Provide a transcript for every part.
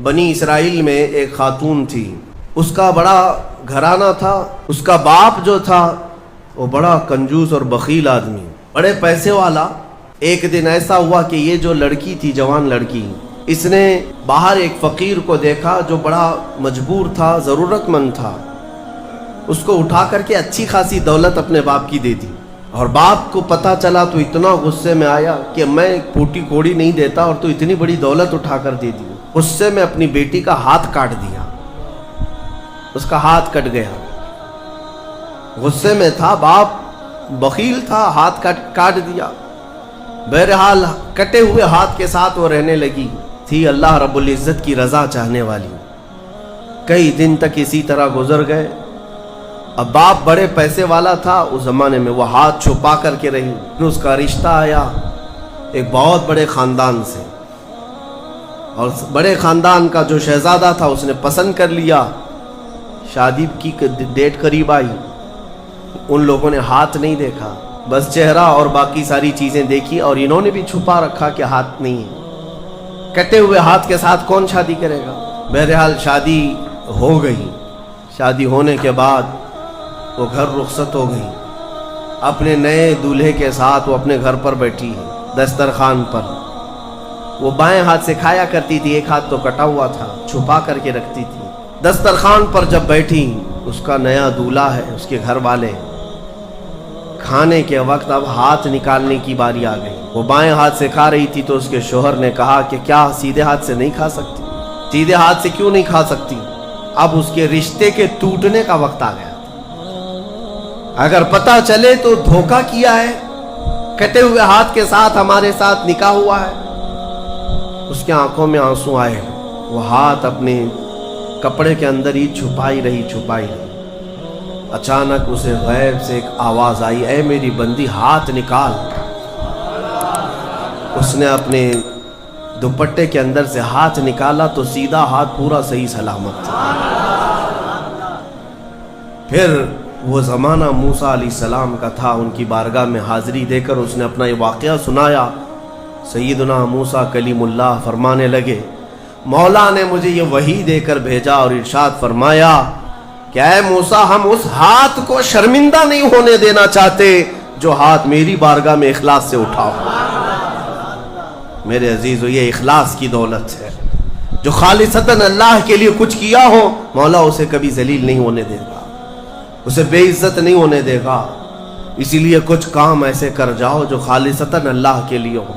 بنی اسرائیل میں ایک خاتون تھی، اس کا بڑا گھرانہ تھا. اس کا باپ جو تھا وہ بڑا کنجوس اور بخیل آدمی، بڑے پیسے والا. ایک دن ایسا ہوا کہ یہ جو لڑکی تھی، جوان لڑکی، اس نے باہر ایک فقیر کو دیکھا جو بڑا مجبور تھا، ضرورت مند تھا. اس کو اٹھا کر کے اچھی خاصی دولت اپنے باپ کی دے دی. اور باپ کو پتہ چلا تو اتنا غصے میں آیا کہ میں پھوٹی کوڑی نہیں دیتا اور تو اتنی بڑی دولت اٹھا کر دے دی. غصے میں اپنی بیٹی کا ہاتھ کاٹ دیا، اس کا ہاتھ کٹ گیا. غصے میں تھا، باپ بخیل تھا، ہاتھ کاٹ دیا. بہرحال کٹے ہوئے ہاتھ کے ساتھ وہ رہنے لگی. تھی اللہ رب العزت کی رضا چاہنے والی. کئی دن تک اسی طرح گزر گئے. اب باپ بڑے پیسے والا تھا اس زمانے میں، وہ ہاتھ چھپا کر کے رہی. اس کا رشتہ آیا ایک بہت بڑے خاندان سے، اور بڑے خاندان کا جو شہزادہ تھا اس نے پسند کر لیا. شادی کی ڈیٹ قریب آئی، ان لوگوں نے ہاتھ نہیں دیکھا، بس چہرہ اور باقی ساری چیزیں دیکھی، اور انہوں نے بھی چھپا رکھا کہ ہاتھ نہیں ہے. کٹے ہوئے ہاتھ کے ساتھ کون شادی کرے گا؟ بہرحال شادی ہو گئی. شادی ہونے کے بعد وہ گھر رخصت ہو گئی. اپنے نئے دولہے کے ساتھ وہ اپنے گھر پر بیٹھی ہے دسترخوان پر. وہ بائیں ہاتھ سے کھایا کرتی تھی، ایک ہاتھ تو کٹا ہوا تھا، چھپا کر کے رکھتی تھی. دسترخوان پر جب بیٹھی، اس کا نیا دولہا ہے، اس کے گھر والے، کھانے کے وقت اب ہاتھ نکالنے کی باری آ گئی. وہ بائیں ہاتھ سے کھا رہی تھی تو اس کے شوہر نے کہا کہ کیا سیدھے ہاتھ سے نہیں کھا سکتی؟ سیدھے ہاتھ سے کیوں نہیں کھا سکتی؟ اب اس کے رشتے کے ٹوٹنے کا وقت آ گیا. اگر پتہ چلے تو دھوکہ کیا ہے، کٹے ہوئے ہاتھ کے ساتھ ہمارے ساتھ نکاح ہوا ہے. اس کے آنکھوں میں آنسو آئے. وہ ہاتھ اپنے کپڑے کے اندر ہی چھپائی رہی. اچانک اسے غیب سے ایک آواز آئی، اے میری بندی ہاتھ نکال. اس نے اپنے دوپٹے کے اندر سے ہاتھ نکالا تو سیدھا ہاتھ پورا صحیح سلامت تھا. پھر وہ زمانہ موسیٰ علیہ السلام کا تھا. ان کی بارگاہ میں حاضری دے کر اس نے اپنا یہ واقعہ سنایا. سیدنا موسیٰ کلیم اللہ فرمانے لگے، مولا نے مجھے یہ وحی دے کر بھیجا اور ارشاد فرمایا کہ اے موسیٰ، ہم اس ہاتھ کو شرمندہ نہیں ہونے دینا چاہتے جو ہاتھ میری بارگاہ میں اخلاص سے اٹھاؤ. میرے عزیزو، یہ اخلاص کی دولت ہے. جو خالصتاً اللہ کے لیے کچھ کیا ہو، مولا اسے کبھی ذلیل نہیں ہونے دے گا، اسے بے عزت نہیں ہونے دے گا. اسی لیے کچھ کام ایسے کر جاؤ جو خالصتاً اللہ کے لیے ہو.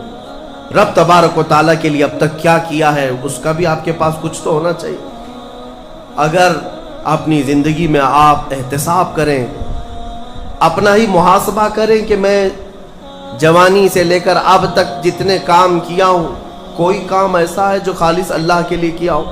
رب تبارک و تعالیٰ کے لیے اب تک کیا کیا ہے اس کا بھی آپ کے پاس کچھ تو ہونا چاہیے. اگر اپنی زندگی میں آپ احتساب کریں، اپنا ہی محاسبہ کریں کہ میں جوانی سے لے کر اب تک جتنے کام کیا ہوں، کوئی کام ایسا ہے جو خالص اللہ کے لیے کیا ہو؟